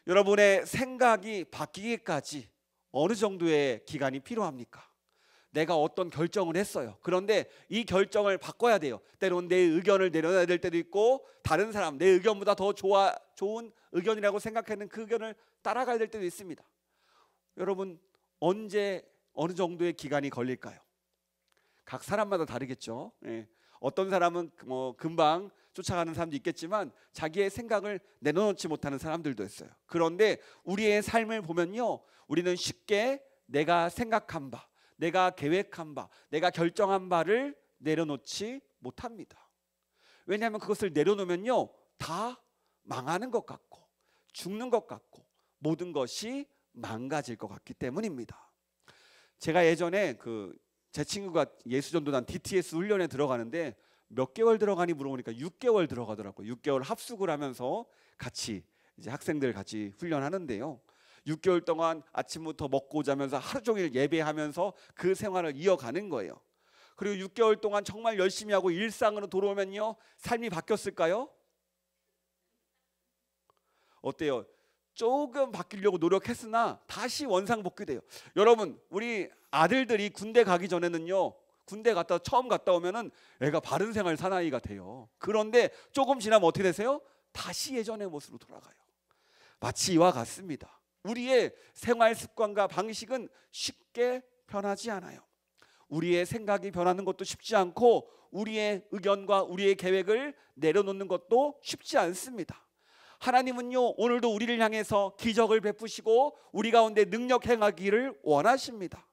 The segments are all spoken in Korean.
여러분의 생각이 바뀌기까지 어느 정도의 기간이 필요합니까? 내가 어떤 결정을 했어요. 그런데 이 결정을 바꿔야 돼요. 때로는 내 의견을 내려놔야 될 때도 있고, 다른 사람 내 의견보다 더 좋은 의견이라고 생각하는 그 의견을 따라가야 될 때도 있습니다. 여러분, 언제 어느 정도의 기간이 걸릴까요? 각 사람마다 다르겠죠. 어떤 사람은 금방 쫓아가는 사람도 있겠지만 자기의 생각을 내려놓지 못하는 사람들도 있어요. 그런데 우리의 삶을 보면요, 우리는 쉽게 내가 생각한 바, 내가 계획한 바, 내가 결정한 바를 내려놓지 못합니다. 왜냐하면 그것을 내려놓으면요, 다 망하는 것 같고 죽는 것 같고 모든 것이 망가질 것 같기 때문입니다. 제가 예전에 제 친구가 예수전도단 DTS 훈련에 들어가는데 몇 개월 들어가니 물어보니까 6개월 들어가더라고요. 6개월 합숙을 하면서 같이 이제 학생들 같이 훈련하는데요, 6개월 동안 아침부터 먹고 자면서 하루 종일 예배하면서 그 생활을 이어가는 거예요. 그리고 6개월 동안 정말 열심히 하고 일상으로 돌아오면요, 삶이 바뀌었을까요? 어때요? 조금 바뀌려고 노력했으나 다시 원상복귀돼요. 여러분, 우리 아들들이 군대 가기 전에는요, 군대 처음 갔다 오면은 애가 바른 생활 사나이가 돼요. 그런데 조금 지나면 어떻게 되세요? 다시 예전의 모습으로 돌아가요. 마치 이와 같습니다. 우리의 생활 습관과 방식은 쉽게 변하지 않아요. 우리의 생각이 변하는 것도 쉽지 않고 우리의 의견과 우리의 계획을 내려놓는 것도 쉽지 않습니다. 하나님은요, 오늘도 우리를 향해서 기적을 베푸시고 우리 가운데 능력 행하기를 원하십니다.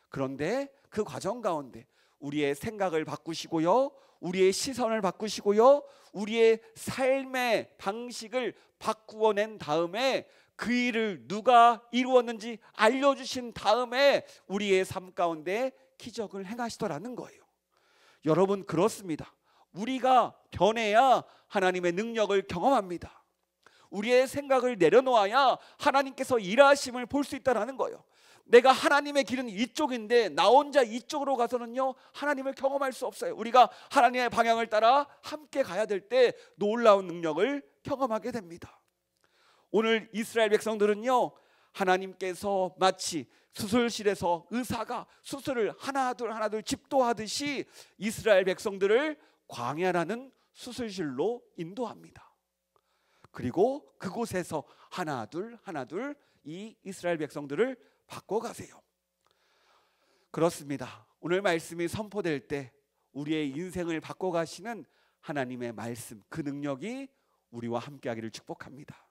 그런데 그 과정 가운데 우리의 생각을 바꾸시고요, 우리의 시선을 바꾸시고요, 우리의 삶의 방식을 바꾸어낸 다음에 그 일을 누가 이루었는지 알려주신 다음에 우리의 삶 가운데 기적을 행하시더라는 거예요. 여러분, 그렇습니다. 우리가 변해야 하나님의 능력을 경험합니다. 우리의 생각을 내려놓아야 하나님께서 일하심을 볼 수 있다는 거예요. 내가 하나님의 길은 이쪽인데 나 혼자 이쪽으로 가서는요, 하나님을 경험할 수 없어요. 우리가 하나님의 방향을 따라 함께 가야 될 때 놀라운 능력을 경험하게 됩니다. 오늘 이스라엘 백성들은요, 하나님께서 마치 수술실에서 의사가 수술을 하나둘 집도하듯이 이스라엘 백성들을 광야라는 수술실로 인도합니다. 그리고 그곳에서 하나둘 이 이스라엘 백성들을 바꿔가세요. 그렇습니다. 오늘 말씀이 선포될 때 우리의 인생을 바꿔가시는 하나님의 말씀, 그 능력이 우리와 함께하기를 축복합니다.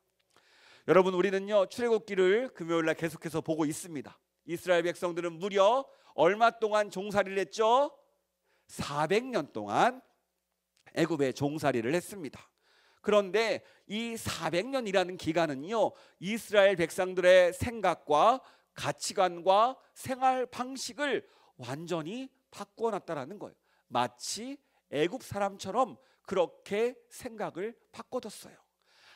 여러분, 우리는요, 출애굽기를 금요일날 계속해서 보고 있습니다. 이스라엘 백성들은 무려 얼마 동안 종살이를 했죠? 400년 동안 애굽에 종살이를 했습니다. 그런데 이 400년이라는 기간은요, 이스라엘 백성들의 생각과 가치관과 생활 방식을 완전히 바꾸어 놨다라는 거예요. 마치 애굽 사람처럼 그렇게 생각을 바꿔뒀어요.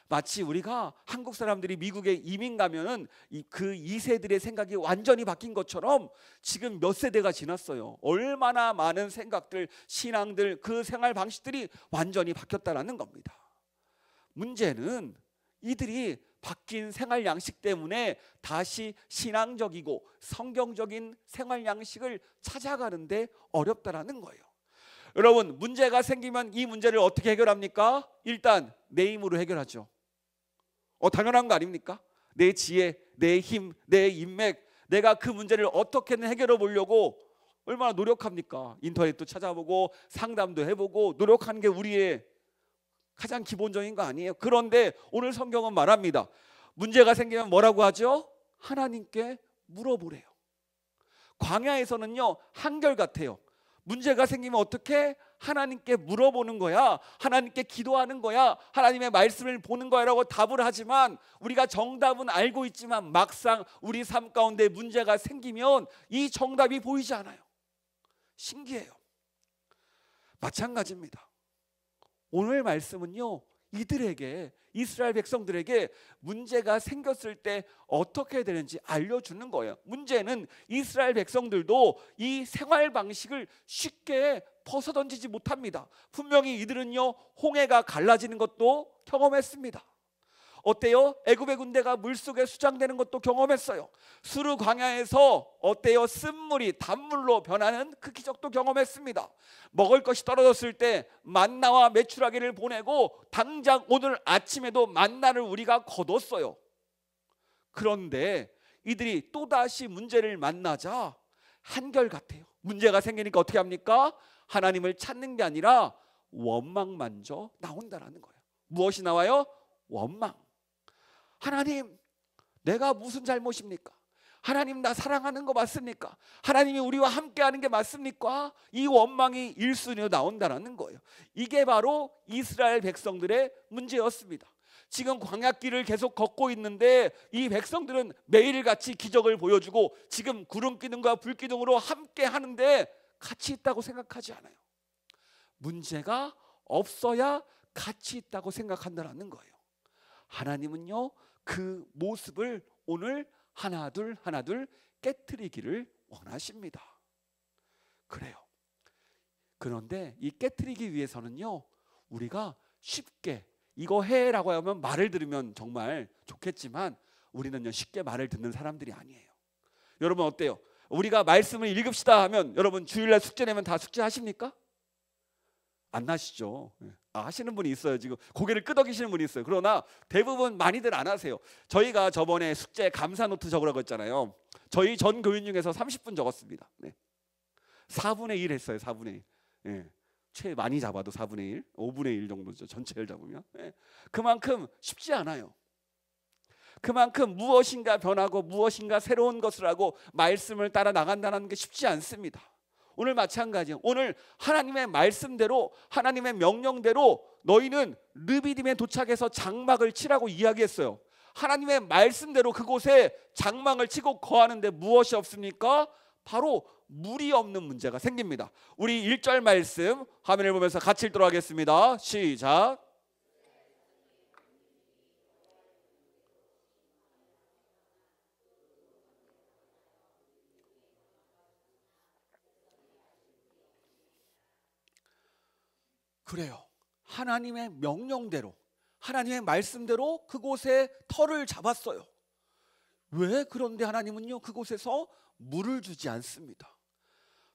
마치 우리가 한국 사람들이 미국에 이민 가면은 그 2세들의 생각이 완전히 바뀐 것처럼 지금 몇 세대가 지났어요. 얼마나 많은 생각들, 신앙들, 그 생활 방식들이 완전히 바뀌었다라는 겁니다. 문제는 이들이 바뀐 생활 양식 때문에 다시 신앙적이고 성경적인 생활 양식을 찾아가는데 어렵다라는 거예요. 여러분, 문제가 생기면 이 문제를 어떻게 해결합니까? 일단 내 힘으로 해결하죠. 당연한 거 아닙니까? 내 지혜, 내 힘, 내 인맥, 내가 그 문제를 어떻게든 해결해 보려고 얼마나 노력합니까? 인터넷도 찾아보고 상담도 해보고 노력하는 게 우리의 가장 기본적인 거 아니에요? 그런데 오늘 성경은 말합니다. 문제가 생기면 뭐라고 하죠? 하나님께 물어보래요. 광야에서는요, 한결같아요. 문제가 생기면 어떻게? 하나님께 물어보는 거야. 하나님께 기도하는 거야. 하나님의 말씀을 보는 거야 라고 답을 하지만 우리가 정답은 알고 있지만 막상 우리 삶 가운데 문제가 생기면 이 정답이 보이지 않아요. 신기해요. 마찬가지입니다. 오늘 말씀은요, 이들에게, 이스라엘 백성들에게 문제가 생겼을 때 어떻게 되는지 알려주는 거예요. 문제는 이스라엘 백성들도 이 생활 방식을 쉽게 벗어던지지 못합니다. 분명히 이들은요, 홍해가 갈라지는 것도 경험했습니다. 어때요? 애굽의 군대가 물속에 수장되는 것도 경험했어요. 수르 광야에서 어때요? 쓴물이 단물로 변하는 그 기적도 경험했습니다. 먹을 것이 떨어졌을 때 만나와 메추라기를 보내고 당장 오늘 아침에도 만나를 우리가 거뒀어요. 그런데 이들이 또다시 문제를 만나자 한결같아요. 문제가 생기니까 어떻게 합니까? 하나님을 찾는 게 아니라 원망만져 나온다라는 거예요. 무엇이 나와요? 원망. 하나님, 내가 무슨 잘못입니까? 하나님, 나 사랑하는 거 맞습니까? 하나님이 우리와 함께하는 게 맞습니까? 이 원망이 1순위로 나온다는 거예요. 이게 바로 이스라엘 백성들의 문제였습니다. 지금 광야길을 계속 걷고 있는데 이 백성들은 매일같이 기적을 보여주고 지금 구름기둥과 불기둥으로 함께 하는데 같이 있다고 생각하지 않아요. 문제가 없어야 같이 있다고 생각한다는 거예요. 하나님은요, 그 모습을 오늘 하나둘 깨트리기를 원하십니다. 그래요. 그런데 이 깨트리기 위해서는요, 우리가 쉽게 이거 해라고 하면 말을 들으면 정말 좋겠지만 우리는요, 쉽게 말을 듣는 사람들이 아니에요. 여러분 어때요? 우리가 말씀을 읽읍시다 하면 여러분 주일날 숙제 내면 다 숙제하십니까? 안 하시죠. 하시는 분이 있어요. 지금 고개를 끄덕이시는 분이 있어요. 그러나 대부분 많이들 안 하세요. 저희가 저번에 숙제 감사 노트 적으라고 했잖아요. 저희 전 교인 중에서 30분 적었습니다. 4분의 1 했어요. 4분의 1. 최 많이 잡아도 4분의 1, 5분의 1 정도죠. 전체를 잡으면. 그만큼 쉽지 않아요. 그만큼 무엇인가 변하고 무엇인가 새로운 것을 하고 말씀을 따라 나간다는 게 쉽지 않습니다. 오늘 마찬가지예요. 오늘 하나님의 말씀대로 하나님의 명령대로 너희는 르비딤에 도착해서 장막을 치라고 이야기했어요. 하나님의 말씀대로 그곳에 장막을 치고 거하는데 무엇이 없습니까? 바로 물이 없는 문제가 생깁니다. 우리 1절 말씀 화면을 보면서 같이 읽도록 하겠습니다. 시작. 그래요. 하나님의 명령대로 하나님의 말씀대로 그곳에 터를 잡았어요. 왜? 그런데 하나님은요, 그곳에서 물을 주지 않습니다.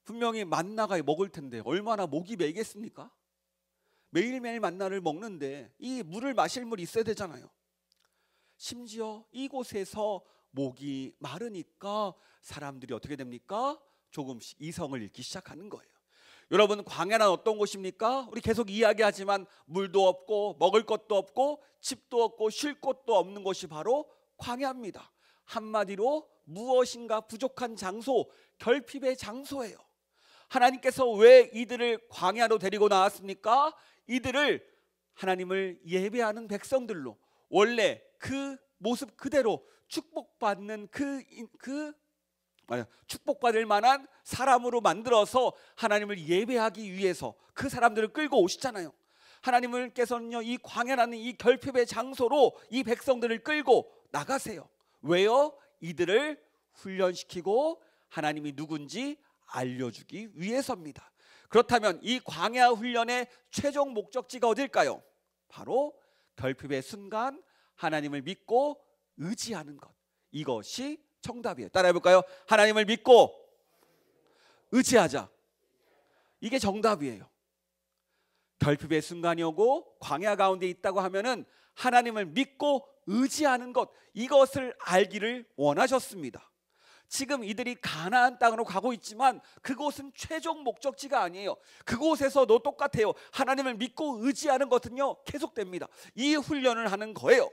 분명히 만나가 먹을 텐데 얼마나 목이 메이겠습니까? 매일매일 만나를 먹는데 이 물을 마실 물이 있어야 되잖아요. 심지어 이곳에서 목이 마르니까 사람들이 어떻게 됩니까? 조금씩 이성을 잃기 시작하는 거예요. 여러분, 광야는 어떤 곳입니까? 우리 계속 이야기하지만 물도 없고 먹을 것도 없고 집도 없고 쉴 곳도 없는 곳이 바로 광야입니다. 한마디로 무엇인가 부족한 장소, 결핍의 장소예요. 하나님께서 왜 이들을 광야로 데리고 나왔습니까? 이들을 하나님을 예배하는 백성들로 원래 그 모습 그대로 축복받는 축복받을 만한 사람으로 만들어서 하나님을 예배하기 위해서 그 사람들을 끌고 오시잖아요. 하나님께서는요, 이 광야라는 이 결핍의 장소로 이 백성들을 끌고 나가세요. 왜요? 이들을 훈련시키고 하나님이 누군지 알려주기 위해서입니다. 그렇다면 이 광야 훈련의 최종 목적지가 어딜까요? 바로 결핍의 순간 하나님을 믿고 의지하는 것, 이것이 정답이에요. 따라해볼까요? 하나님을 믿고 의지하자. 이게 정답이에요. 결핍의 순간이 오고 광야 가운데 있다고 하면은 하나님을 믿고 의지하는 것, 이것을 알기를 원하셨습니다. 지금 이들이 가나안 땅으로 가고 있지만 그곳은 최종 목적지가 아니에요. 그곳에서도 똑같아요. 하나님을 믿고 의지하는 것은요, 계속됩니다. 이 훈련을 하는 거예요.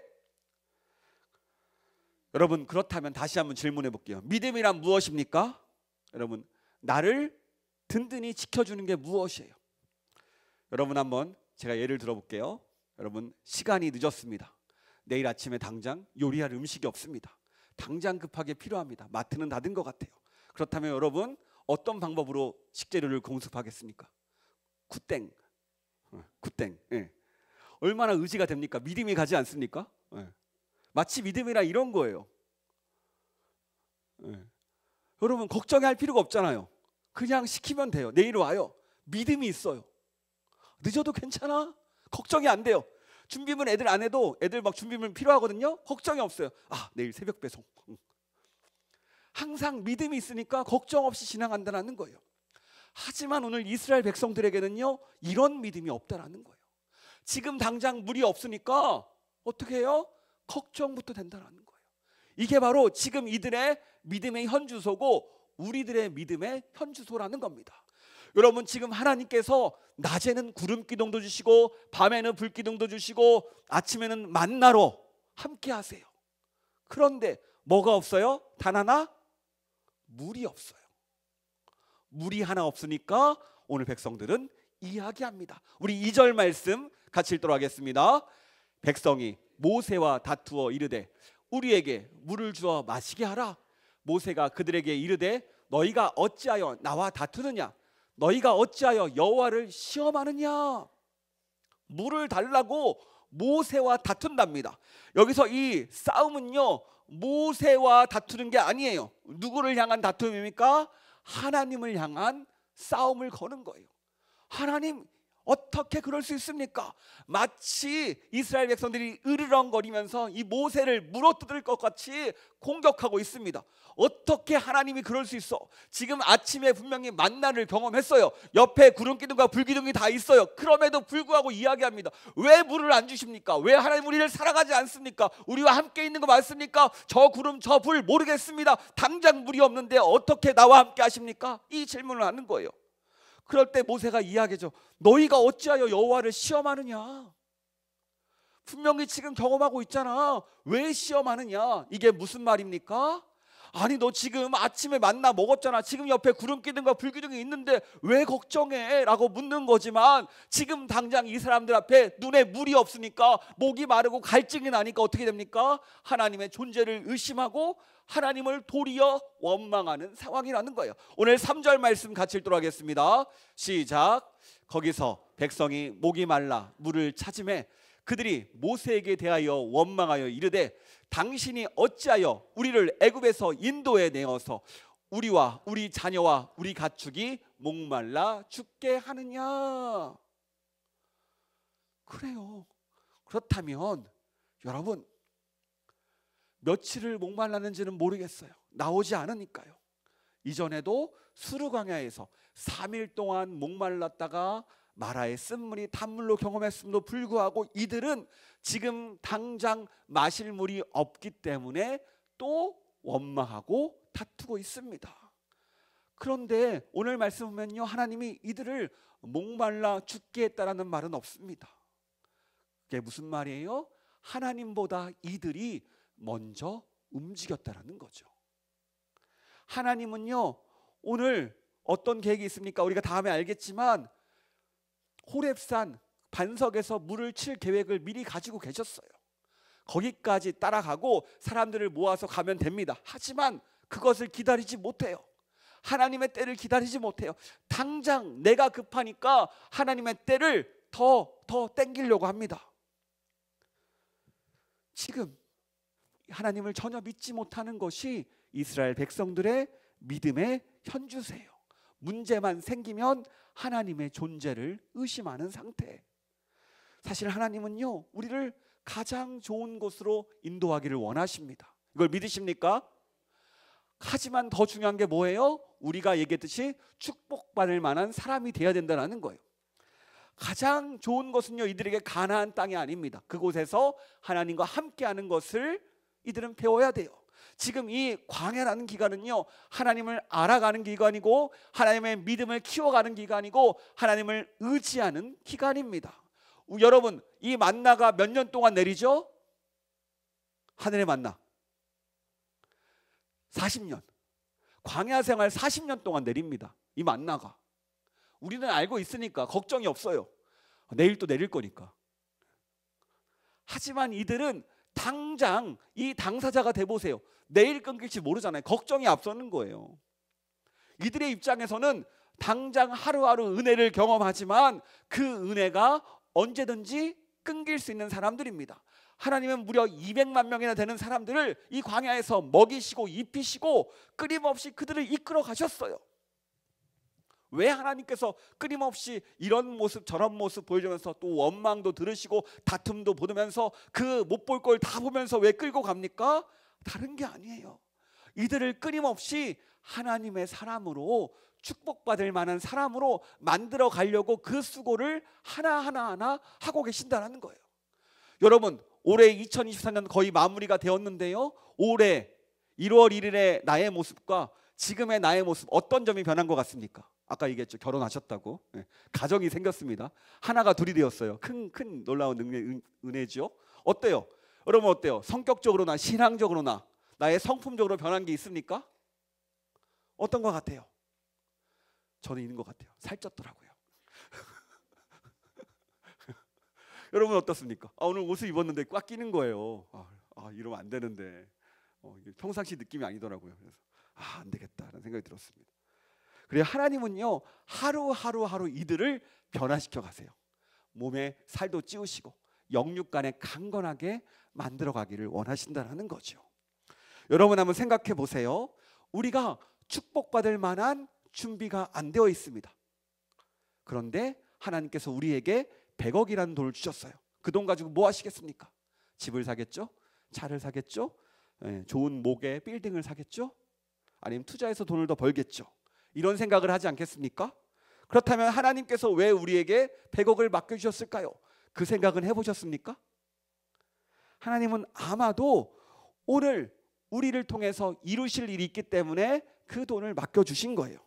여러분, 그렇다면 다시 한번 질문해 볼게요. 믿음이란 무엇입니까? 여러분, 나를 든든히 지켜주는 게 무엇이에요? 여러분, 한번 제가 예를 들어볼게요. 여러분, 시간이 늦었습니다. 내일 아침에 당장 요리할 음식이 없습니다. 당장 급하게 필요합니다. 마트는 닫은 것 같아요. 그렇다면 여러분, 어떤 방법으로 식재료를 공습하겠습니까? 굿땡. 예. 얼마나 의지가 됩니까? 믿음이 가지 않습니까? 예. 마치 믿음이라 이런 거예요. 예. 여러분, 걱정할 필요가 없잖아요. 그냥 시키면 돼요. 내일 와요. 믿음이 있어요. 늦어도 괜찮아. 걱정이 안 돼요. 준비물 애들 안 해도 애들 막 준비물 필요하거든요. 걱정이 없어요. 아, 내일 새벽 배송. 항상 믿음이 있으니까 걱정 없이 지나간다는 거예요. 하지만 오늘 이스라엘 백성들에게는요, 이런 믿음이 없다라는 거예요. 지금 당장 물이 없으니까 어떻게 해요? 걱정부터 된다는 거예요. 이게 바로 지금 이들의 믿음의 현주소고 우리들의 믿음의 현주소라는 겁니다. 여러분, 지금 하나님께서 낮에는 구름 기둥도 주시고 밤에는 불 기둥도 주시고 아침에는 만나로 함께 하세요. 그런데 뭐가 없어요? 단 하나? 물이 없어요. 물이 하나 없으니까 오늘 백성들은 이야기합니다. 우리 2절 말씀 같이 읽도록 하겠습니다. 백성이 모세와 다투어 이르되 우리에게 물을 주어 마시게 하라. 모세가 그들에게 이르되 너희가 어찌하여 나와 다투느냐? 너희가 어찌하여 여호와를 시험하느냐? 물을 달라고 모세와 다툰답니다. 여기서 이 싸움은요, 모세와 다투는 게 아니에요. 누구를 향한 다툼입니까? 하나님을 향한 싸움을 거는 거예요. 하나님, 어떻게 그럴 수 있습니까? 마치 이스라엘 백성들이 으르렁거리면서 이 모세를 물어뜯을 것 같이 공격하고 있습니다. 어떻게 하나님이 그럴 수 있어? 지금 아침에 분명히 만나를 경험했어요. 옆에 구름 기둥과 불 기둥이 다 있어요. 그럼에도 불구하고 이야기합니다. 왜 물을 안 주십니까? 왜 하나님 우리를 사랑하지 않습니까? 우리와 함께 있는 거 맞습니까? 저 구름 저 불 모르겠습니다. 당장 물이 없는데 어떻게 나와 함께 하십니까? 이 질문을 하는 거예요. 그럴 때 모세가 이야기하죠. 너희가 어찌하여 여호와를 시험하느냐? 분명히 지금 경험하고 있잖아. 왜 시험하느냐? 이게 무슨 말입니까? 아니, 너 지금 아침에 만나 먹었잖아. 지금 옆에 구름 기둥과 불 기둥이 있는데 왜 걱정해? 라고 묻는 거지만 지금 당장 이 사람들 앞에 눈에 물이 없으니까 목이 마르고 갈증이 나니까 어떻게 됩니까? 하나님의 존재를 의심하고 하나님을 도리어 원망하는 상황이라는 거예요. 오늘 3절 말씀 같이 읽도록 하겠습니다. 시작. 거기서 백성이 목이 말라 물을 찾으매 그들이 모세에게 대하여 원망하여 이르되 당신이 어찌하여 우리를 애굽에서 인도에 내어서 우리와 우리 자녀와 우리 가축이 목말라 죽게 하느냐? 그래요. 그렇다면 여러분, 며칠을 목말랐는지는 모르겠어요. 나오지 않으니까요. 이전에도 수르 광야에서 3일 동안 목말랐다가 마라의 쓴물이 단물로 경험했음에도 불구하고 이들은 지금 당장 마실 물이 없기 때문에 또 원망하고 다투고 있습니다. 그런데 오늘 말씀 보면요, 하나님이 이들을 목말라 죽게 했다라는 말은 없습니다. 그게 무슨 말이에요? 하나님보다 이들이 먼저 움직였다라는 거죠. 하나님은요, 오늘 어떤 계획이 있습니까? 우리가 다음에 알겠지만 호렙산 반석에서 물을 칠 계획을 미리 가지고 계셨어요. 거기까지 따라가고 사람들을 모아서 가면 됩니다. 하지만 그것을 기다리지 못해요. 하나님의 때를 기다리지 못해요. 당장 내가 급하니까 하나님의 때를 더 땡기려고 합니다. 지금 하나님을 전혀 믿지 못하는 것이 이스라엘 백성들의 믿음의 현주세요. 문제만 생기면 하나님의 존재를 의심하는 상태. 사실 하나님은요, 우리를 가장 좋은 곳으로 인도하기를 원하십니다. 이걸 믿으십니까? 하지만 더 중요한 게 뭐예요? 우리가 얘기했듯이 축복받을 만한 사람이 되어야 된다는 거예요. 가장 좋은 것은요, 이들에게 가나안 땅이 아닙니다. 그곳에서 하나님과 함께하는 것을 이들은 배워야 돼요. 지금 이 광야라는 기간은요, 하나님을 알아가는 기간이고 하나님의 믿음을 키워가는 기간이고 하나님을 의지하는 기간입니다. 여러분, 이 만나가 몇 년 동안 내리죠? 하늘의 만나 40년, 광야 생활 40년 동안 내립니다. 이 만나가. 우리는 알고 있으니까 걱정이 없어요. 내일 또 내릴 거니까. 하지만 이들은 당장 이 당사자가 돼보세요. 내일 끊길지 모르잖아요. 걱정이 앞서는 거예요. 이들의 입장에서는 당장 하루하루 은혜를 경험하지만 그 은혜가 언제든지 끊길 수 있는 사람들입니다. 하나님은 무려 200만 명이나 되는 사람들을 이 광야에서 먹이시고 입히시고 끊임없이 그들을 이끌어 가셨어요. 왜 하나님께서 끊임없이 이런 모습 저런 모습 보여주면서 또 원망도 들으시고 다툼도 보면서 그 못 볼 걸 다 보면서 왜 끌고 갑니까? 다른 게 아니에요. 이들을 끊임없이 하나님의 사람으로 축복받을 만한 사람으로 만들어 가려고 그 수고를 하나 하고 계신다는 거예요. 여러분, 올해 2024년 거의 마무리가 되었는데요, 올해 1월 1일의 나의 모습과 지금의 나의 모습 어떤 점이 변한 것 같습니까? 아까 얘기했죠, 결혼하셨다고. 가정이 생겼습니다. 하나가 둘이 되었어요. 큰 놀라운 은혜죠. 어때요? 여러분 어때요? 성격적으로나 신앙적으로나 나의 성품적으로 변한 게 있습니까? 어떤 것 같아요? 저는 있는 것 같아요. 살쪘더라고요. 여러분 어떻습니까? 오늘 옷을 입었는데 꽉 끼는 거예요. 이러면 안 되는데 평상시 느낌이 아니더라고요. 그래서 안 되겠다라는 생각이 들었습니다. 그래요, 하나님은요 하루 이들을 변화시켜 가세요. 몸에 살도 찌우시고 영육간에 강건하게 만들어 가기를 원하신다는 거죠. 여러분 한번 생각해 보세요. 우리가 축복받을 만한 준비가 안 되어 있습니다. 그런데 하나님께서 우리에게 100억이라는 돈을 주셨어요. 그 돈 가지고 뭐 하시겠습니까? 집을 사겠죠? 차를 사겠죠? 좋은 목의 빌딩을 사겠죠? 아니면 투자해서 돈을 더 벌겠죠? 이런 생각을 하지 않겠습니까? 그렇다면 하나님께서 왜 우리에게 100억을 맡겨주셨을까요? 그 생각은 해보셨습니까? 하나님은 아마도 오늘 우리를 통해서 이루실 일이 있기 때문에 그 돈을 맡겨주신 거예요.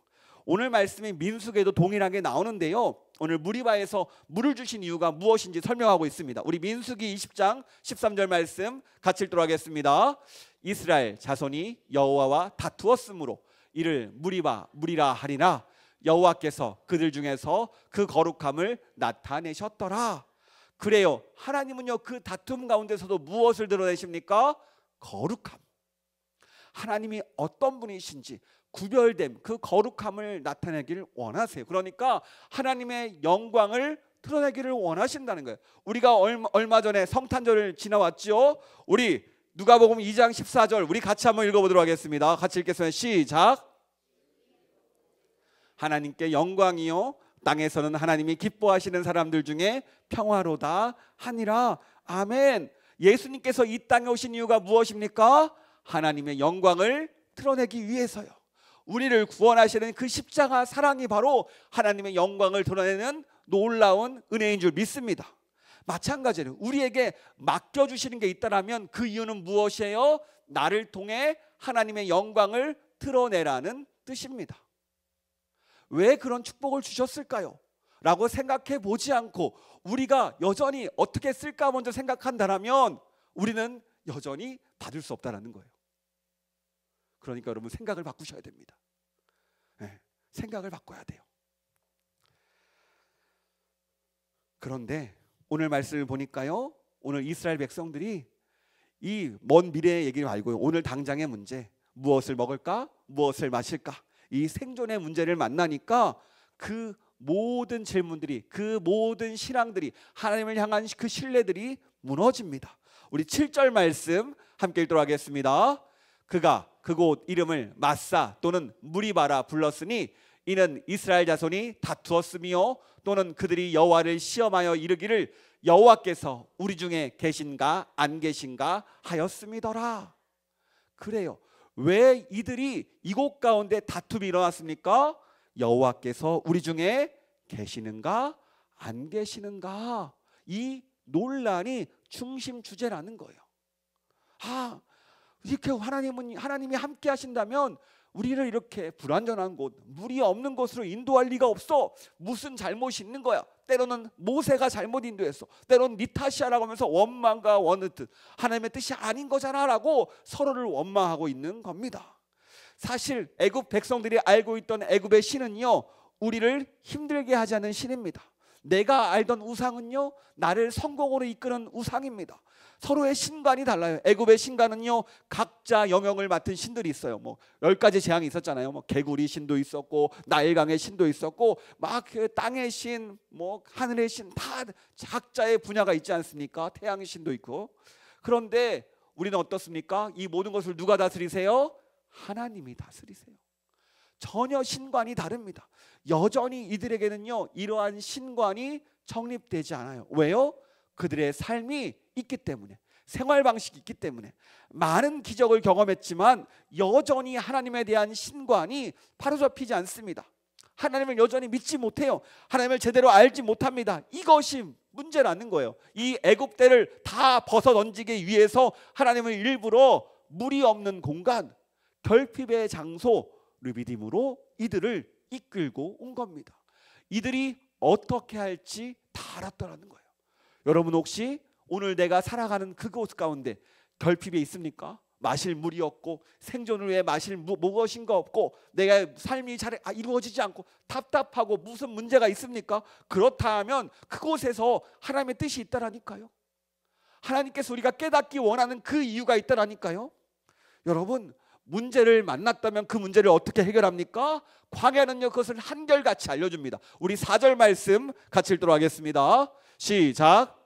오늘 말씀이 민수기에도 동일하게 나오는데요, 오늘 무리바에서 물을 주신 이유가 무엇인지 설명하고 있습니다. 우리 민수기 20장 13절 말씀 같이 읽도록 하겠습니다. 이스라엘 자손이 여호와와 다투었으므로 이를 무리라 하리라. 여호와께서 그들 중에서 그 거룩함을 나타내셨더라. 그래요, 하나님은요 그 다툼 가운데서도 무엇을 드러내십니까? 거룩함. 하나님이 어떤 분이신지 구별됨, 그 거룩함을 나타내기를 원하세요. 그러니까 하나님의 영광을 드러내기를 원하신다는 거예요. 우리가 얼마 전에 성탄절을 지나왔죠. 우리 누가복음 2장 14절 우리 같이 한번 읽어보도록 하겠습니다. 같이 읽겠습니다. 시작. 하나님께 영광이요 땅에서는 하나님이 기뻐하시는 사람들 중에 평화로다 하니라. 아멘. 예수님께서 이 땅에 오신 이유가 무엇입니까? 하나님의 영광을 드러내기 위해서요. 우리를 구원하시는 그 십자가 사랑이 바로 하나님의 영광을 드러내는 놀라운 은혜인 줄 믿습니다. 마찬가지로 우리에게 맡겨주시는 게 있다면 그 이유는 무엇이에요? 나를 통해 하나님의 영광을 드러내라는 뜻입니다. 왜 그런 축복을 주셨을까요? 라고 생각해 보지 않고 우리가 여전히 어떻게 쓸까 먼저 생각한다면 우리는 여전히 받을 수 없다는 거예요. 그러니까 여러분 생각을 바꾸셔야 됩니다. 생각을 바꿔야 돼요. 그런데 오늘 말씀을 보니까요, 오늘 이스라엘 백성들이 이 먼 미래의 얘기를 알고요, 오늘 당장의 문제, 무엇을 먹을까, 무엇을 마실까, 이 생존의 문제를 만나니까 그 모든 질문들이, 그 모든 신앙들이, 하나님을 향한 그 신뢰들이 무너집니다. 우리 7절 말씀 함께 읽도록 하겠습니다. 그가 그곳 이름을 마사 또는 무리바라 불렀으니 이는 이스라엘 자손이 다투었으며 또는 그들이 여호와를 시험하여 이르기를 여호와께서 우리 중에 계신가 안 계신가 하였음이더라. 그래요, 왜 이들이 이곳 가운데 다툼이 일어났습니까? 여호와께서 우리 중에 계시는가 안 계시는가, 이 논란이 중심 주제라는 거예요. 이렇게 하나님이 함께 하신다면 우리를 이렇게 불완전한 곳, 물이 없는 곳으로 인도할 리가 없어. 무슨 잘못이 있는 거야? 때로는 모세가 잘못 인도했어. 때로는 네 탓이야라고 하면서 원망과 원ը뜻, 하나님의 뜻이 아닌 거잖아 라고 서로를 원망하고 있는 겁니다. 사실 애굽 백성들이 알고 있던 애굽의 신은요, 우리를 힘들게 하지 않는 신입니다. 내가 알던 우상은요, 나를 성공으로 이끄는 우상입니다. 서로의 신관이 달라요. 애굽의 신관은요, 각자 영역을 맡은 신들이 있어요. 10가지 재앙이 있었잖아요. 개구리 신도 있었고, 나일강의 신도 있었고, 막 그 땅의 신, 하늘의 신, 다 각자의 분야가 있지 않습니까? 태양의 신도 있고. 그런데 우리는 어떻습니까? 이 모든 것을 누가 다스리세요? 하나님이 다스리세요. 전혀 신관이 다릅니다. 여전히 이들에게는요 이러한 신관이 정립되지 않아요. 왜요? 그들의 삶이 있기 때문에, 생활 방식이 있기 때문에. 많은 기적을 경험했지만 여전히 하나님에 대한 신관이 바로잡히지 않습니다. 하나님을 여전히 믿지 못해요. 하나님을 제대로 알지 못합니다. 이것이 문제라는 거예요. 이 애굽대를 다 벗어 던지기 위해서 하나님을 일부러 물이 없는 공간, 결핍의 장소 르비딤으로 이들을 이끌고 온 겁니다. 이들이 어떻게 할지 다 알았더라는 거예요. 여러분 혹시 오늘 내가 살아가는 그곳 가운데 결핍에 있습니까? 마실 물이 없고 생존을 위해 마실 무엇인가 없고 내가 삶이 잘 이루어지지 않고 답답하고 무슨 문제가 있습니까? 그렇다면 그곳에서 하나님의 뜻이 있다라니까요. 하나님께서 우리가 깨닫기 원하는 그 이유가 있다라니까요. 여러분 문제를 만났다면 그 문제를 어떻게 해결합니까? 광야는요 그것을 한결같이 알려줍니다. 우리 4절 말씀 같이 읽도록 하겠습니다. 시작.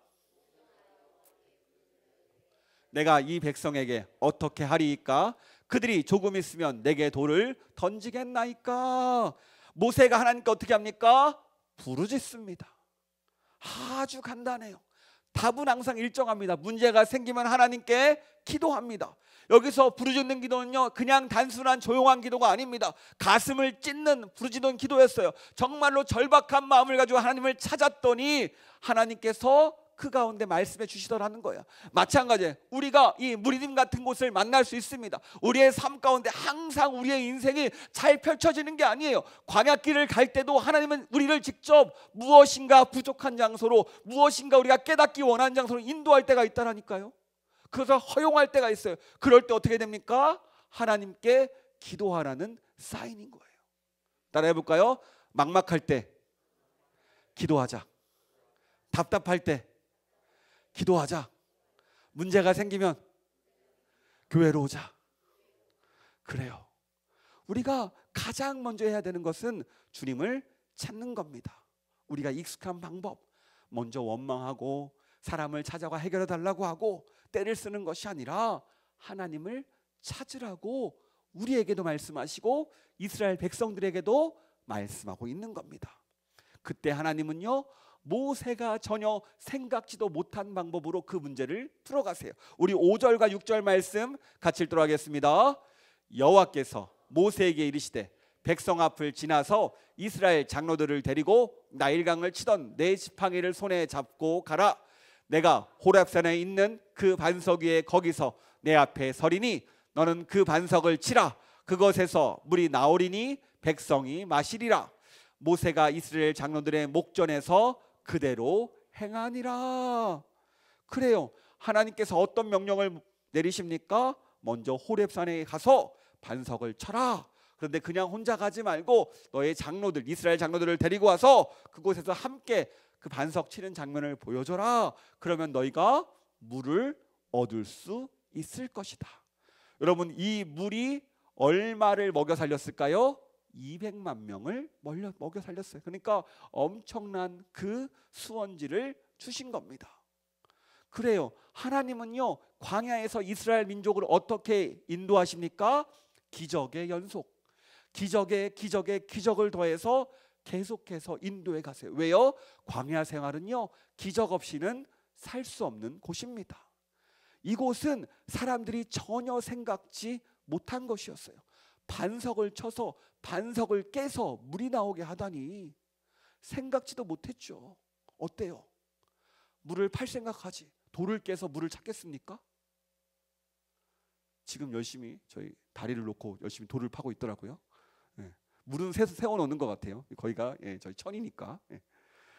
내가 이 백성에게 어떻게 하리이까? 그들이 조금 있으면 내게 돌을 던지겠나이까? 모세가 하나님께 어떻게 합니까? 부르짖습니다. 아주 간단해요. 답은 항상 일정합니다. 문제가 생기면 하나님께 기도합니다. 여기서 부르짖는 기도는요 그냥 단순한 조용한 기도가 아닙니다. 가슴을 찢는 부르짖는 기도였어요. 정말로 절박한 마음을 가지고 하나님을 찾았더니 하나님께서 그 가운데 말씀해 주시더라는 거예요. 마찬가지예요. 우리가 이 무리딤 같은 곳을 만날 수 있습니다. 우리의 삶 가운데 항상 우리의 인생이 잘 펼쳐지는 게 아니에요. 광야길을 갈 때도 하나님은 우리를 직접 무엇인가 부족한 장소로, 무엇인가 우리가 깨닫기 원하는 장소로 인도할 때가 있다라니까요. 그래서 허용할 때가 있어요. 그럴 때 어떻게 됩니까? 하나님께 기도하라는 사인인 거예요. 따라해 볼까요? 막막할 때 기도하자. 답답할 때 기도하자. 문제가 생기면 교회로 오자. 그래요. 우리가 가장 먼저 해야 되는 것은 주님을 찾는 겁니다. 우리가 익숙한 방법, 먼저 원망하고 사람을 찾아가 해결해 달라고 하고 때를 쓰는 것이 아니라 하나님을 찾으라고 우리에게도 말씀하시고 이스라엘 백성들에게도 말씀하고 있는 겁니다. 그때 하나님은요 모세가 전혀 생각지도 못한 방법으로 그 문제를 풀어가세요. 우리 5절과 6절 말씀 같이 읽도록 하겠습니다. 여호와께서 모세에게 이르시되 백성 앞을 지나서 이스라엘 장로들을 데리고 나일강을 치던 네 지팡이를 손에 잡고 가라. 내가 호렙산에 있는 그 반석 위에 거기서 내 앞에 서리니 너는 그 반석을 치라. 그것에서 물이 나오리니 백성이 마시리라. 모세가 이스라엘 장로들의 목전에서 그대로 행하니라. 그래요. 하나님께서 어떤 명령을 내리십니까? 먼저 호렙산에 가서 반석을 쳐라. 그런데 그냥 혼자 가지 말고 너의 장로들, 이스라엘 장로들을 데리고 와서 그곳에서 함께 그 반석 치는 장면을 보여줘라. 그러면 너희가 물을 얻을 수 있을 것이다. 여러분 이 물이 얼마를 먹여 살렸을까요? 200만 명을 먹여 살렸어요. 그러니까 엄청난 그 수원지를 주신 겁니다. 그래요. 하나님은요 광야에서 이스라엘 민족을 어떻게 인도하십니까? 기적의 연속, 기적을 더해서 계속해서 인도해 가세요. 왜요? 광야 생활은요 기적 없이는 살 수 없는 곳입니다. 이곳은 사람들이 전혀 생각지 못한 것이었어요. 반석을 쳐서 반석을 깨서 물이 나오게 하다니 생각지도 못했죠. 어때요? 물을 팔 생각하지 돌을 깨서 물을 찾겠습니까? 지금 열심히 저희 다리를 놓고 열심히 돌을 파고 있더라고요. 물은 세워놓는 것 같아요. 거기가 저희 천이니까.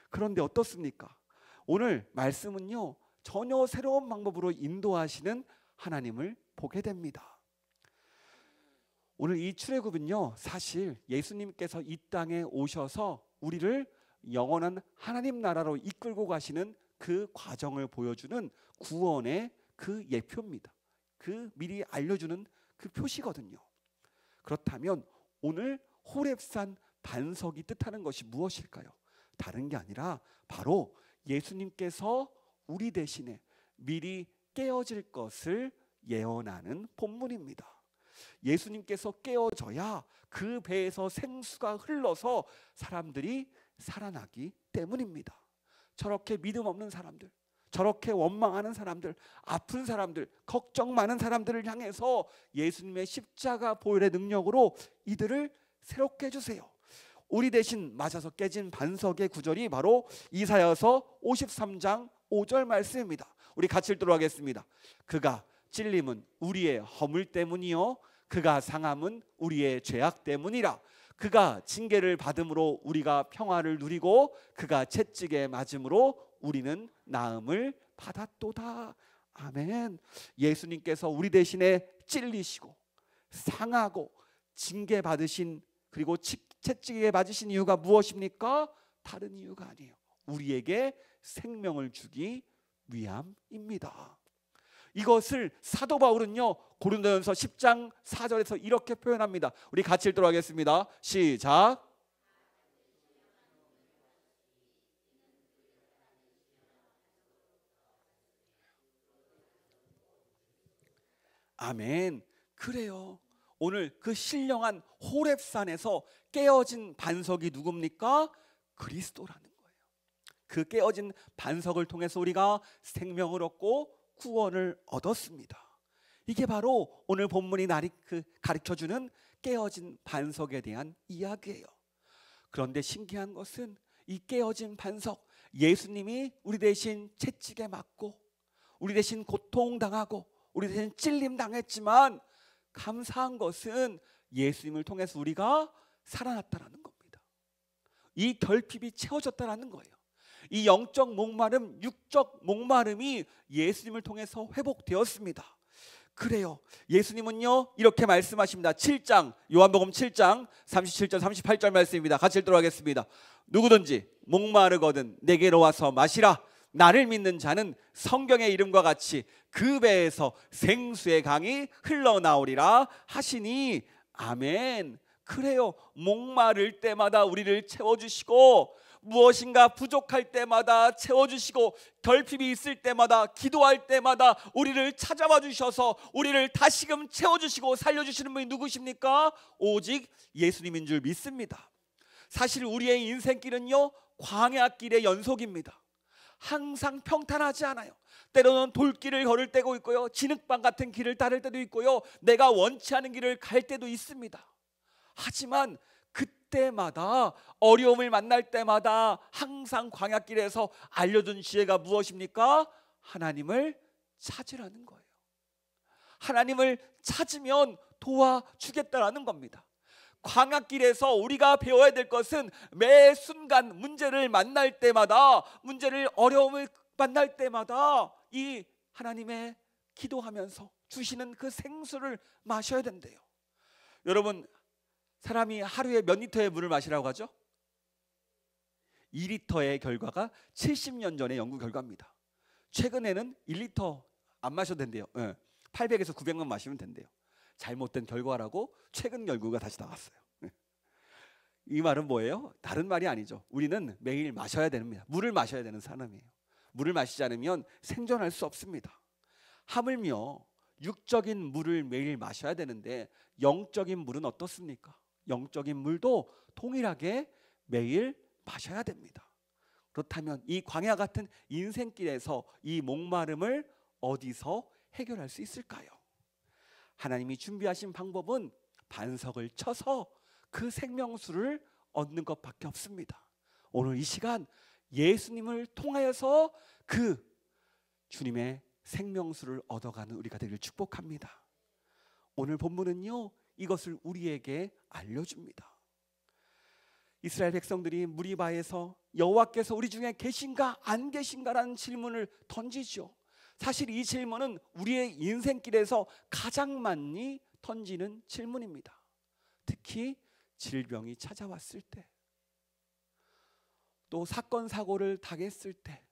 그런데 어떻습니까? 오늘 말씀은요 전혀 새로운 방법으로 인도하시는 하나님을 보게 됩니다. 오늘 이 출애굽은요 사실 예수님께서 이 땅에 오셔서 우리를 영원한 하나님 나라로 이끌고 가시는 그 과정을 보여주는 구원의 그 예표입니다. 그 미리 알려주는 그 표시거든요. 그렇다면 오늘 호렙산 반석이 뜻하는 것이 무엇일까요? 다른 게 아니라 바로 예수님께서 우리 대신에 미리 깨어질 것을 예언하는 본문입니다. 예수님께서 깨어져야 그 배에서 생수가 흘러서 사람들이 살아나기 때문입니다. 저렇게 믿음 없는 사람들, 저렇게 원망하는 사람들, 아픈 사람들, 걱정 많은 사람들을 향해서 예수님의 십자가 보혈의 능력으로 이들을 새롭게 해주세요. 우리 대신 맞아서 깨진 반석의 구절이 바로 이사야서 53장 5절 말씀입니다. 우리 같이 읽도록 하겠습니다. 그가 찔림은 우리의 허물 때문이요 그가 상함은 우리의 죄악 때문이라. 그가 징계를 받음으로 우리가 평화를 누리고 그가 채찍에 맞음으로 우리는 나음을 받았도다. 아멘. 예수님께서 우리 대신에 찔리시고 상하고 징계 받으신, 그리고 채찍에 맞으신 이유가 무엇입니까? 다른 이유가 아니에요. 우리에게 생명을 주기 위함입니다. 이것을 사도 바울은요 고린도전서 10장 4절에서 이렇게 표현합니다. 우리 같이 읽도록 하겠습니다. 시작. 아멘. 그래요. 오늘 그 신령한 호렙산에서 깨어진 반석이 누굽니까? 그리스도라는 거예요. 그 깨어진 반석을 통해서 우리가 생명을 얻고 구원을 얻었습니다. 이게 바로 오늘 본문이 가르쳐주는 깨어진 반석에 대한 이야기예요. 그런데 신기한 것은 이 깨어진 반석, 예수님이 우리 대신 채찍에 맞고 우리 대신 고통당하고 우리 대신 찔림당했지만 감사한 것은 예수님을 통해서 우리가 살아났다라는 겁니다. 이 결핍이 채워졌다라는 거예요. 이 영적 목마름, 육적 목마름이 예수님을 통해서 회복되었습니다. 그래요. 예수님은요 이렇게 말씀하십니다. 7장 요한복음 7장 37절 38절 말씀입니다. 같이 읽도록 하겠습니다. 누구든지 목마르거든 내게로 와서 마시라. 나를 믿는 자는 성경의 이름과 같이 그 배에서 생수의 강이 흘러나오리라 하시니. 아멘. 그래요. 목마를 때마다 우리를 채워주시고 무엇인가 부족할 때마다 채워주시고 결핍이 있을 때마다 기도할 때마다 우리를 찾아와 주셔서 우리를 다시금 채워주시고 살려주시는 분이 누구십니까? 오직 예수님인 줄 믿습니다. 사실 우리의 인생길은요 광야길의 연속입니다. 항상 평탄하지 않아요. 때로는 돌길을 걸을 때도 있고요, 진흙방 같은 길을 따를 때도 있고요, 내가 원치 않은 길을 갈 때도 있습니다. 하지만 그때마다 어려움을 만날 때마다 항상 광야길에서 알려준 지혜가 무엇입니까? 하나님을 찾으라는 거예요. 하나님을 찾으면 도와주겠다라는 겁니다. 광야길에서 우리가 배워야 될 것은 매 순간 문제를 만날 때마다, 어려움을 만날 때마다 이 하나님의 기도하면서 주시는 그 생수를 마셔야 된대요. 여러분, 사람이 하루에 몇 리터의 물을 마시라고 하죠? 2리터의 결과가 70년 전의 연구 결과입니다. 최근에는 1리터 안 마셔도 된대요. 800에서 900만 마시면 된대요. 잘못된 결과라고 최근 연구가 다시 나왔어요. 이 말은 뭐예요? 다른 말이 아니죠. 우리는 매일 마셔야 됩니다. 물을 마셔야 되는 사람이에요. 물을 마시지 않으면 생존할 수 없습니다. 하물며 육적인 물을 매일 마셔야 되는데 영적인 물은 어떻습니까? 영적인 물도 동일하게 매일 마셔야 됩니다. 그렇다면 이 광야 같은 인생길에서 이 목마름을 어디서 해결할 수 있을까요? 하나님이 준비하신 방법은 반석을 쳐서 그 생명수를 얻는 것밖에 없습니다. 오늘 이 시간 예수님을 통하여서 그 주님의 생명수를 얻어가는 우리가 되기를 축복합니다. 오늘 본문은요 이것을 우리에게 알려줍니다. 이스라엘 백성들이 무리바에서 여호와께서 우리 중에 계신가 안 계신가라는 질문을 던지죠. 사실 이 질문은 우리의 인생길에서 가장 많이 던지는 질문입니다. 특히 질병이 찾아왔을 때, 또 사건 사고를 당했을 때,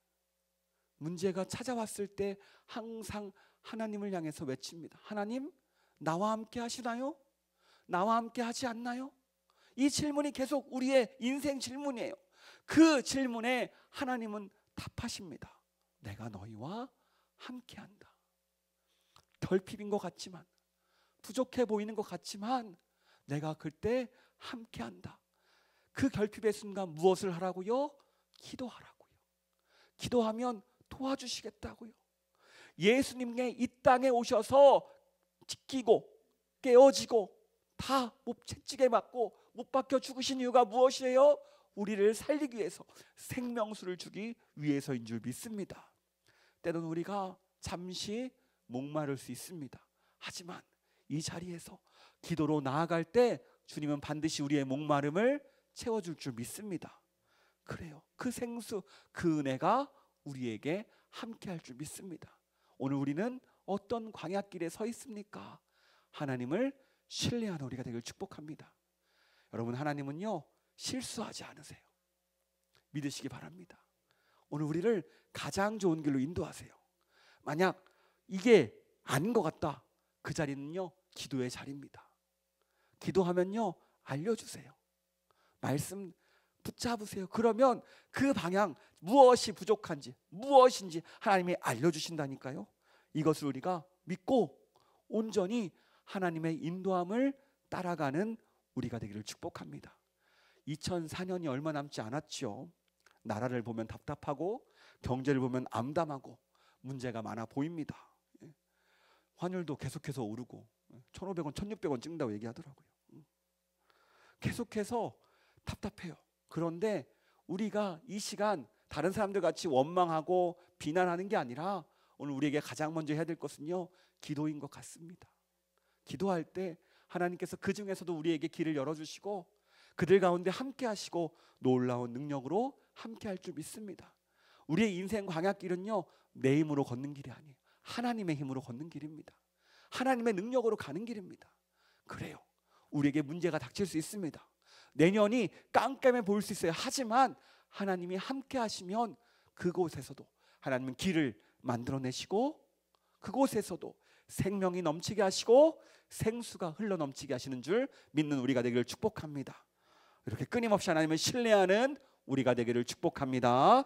문제가 찾아왔을 때 항상 하나님을 향해서 외칩니다. 하나님, 나와 함께 하시나요? 나와 함께 하지 않나요? 이 질문이 계속 우리의 인생 질문이에요. 그 질문에 하나님은 답하십니다. 내가 너희와 함께한다. 결핍인 것 같지만, 부족해 보이는 것 같지만 내가 그때 함께한다. 그 결핍의 순간 무엇을 하라고요? 기도하라고요. 기도하면 도와주시겠다고요. 예수님께 이 땅에 오셔서 찢기고 깨어지고 다 못 채찍에 맞고 못 박혀 죽으신 이유가 무엇이에요? 우리를 살리기 위해서, 생명수를 주기 위해서인 줄 믿습니다. 때로는 우리가 잠시 목마를 수 있습니다. 하지만 이 자리에서 기도로 나아갈 때 주님은 반드시 우리의 목마름을 채워줄 줄 믿습니다. 그래요. 그 생수, 그 은혜가 우리에게 함께할 줄 믿습니다. 오늘 우리는 어떤 광야길에 서 있습니까? 하나님을 신뢰하는 우리가 되길 축복합니다. 여러분, 하나님은요 실수하지 않으세요. 믿으시기 바랍니다. 오늘 우리를 가장 좋은 길로 인도하세요. 만약 이게 아닌 것 같다, 그 자리는요 기도의 자리입니다. 기도하면요 알려주세요. 말씀 붙잡으세요. 그러면 그 방향, 무엇이 부족한지 무엇인지 하나님이 알려주신다니까요. 이것을 우리가 믿고 온전히 하나님의 인도함을 따라가는 우리가 되기를 축복합니다. 2004년이 얼마 남지 않았죠. 나라를 보면 답답하고 경제를 보면 암담하고 문제가 많아 보입니다. 환율도 계속해서 오르고 1,500원, 1,600원 찍는다고 얘기하더라고요. 계속해서 답답해요. 그런데 우리가 이 시간 다른 사람들 같이 원망하고 비난하는 게 아니라 오늘 우리에게 가장 먼저 해야 될 것은요 기도인 것 같습니다. 기도할 때 하나님께서 그 중에서도 우리에게 길을 열어주시고 그들 가운데 함께 하시고 놀라운 능력으로 함께 할 줄 믿습니다. 우리의 인생 광야길은요 내 힘으로 걷는 길이 아니에요. 하나님의 힘으로 걷는 길입니다. 하나님의 능력으로 가는 길입니다. 그래요. 우리에게 문제가 닥칠 수 있습니다. 내년이 깜깜해 보일 수 있어요. 하지만 하나님이 함께 하시면 그곳에서도 하나님은 길을 만들어내시고 그곳에서도 생명이 넘치게 하시고 생수가 흘러넘치게 하시는 줄 믿는 우리가 되기를 축복합니다. 이렇게 끊임없이 하나님을 신뢰하는 우리가 되기를 축복합니다.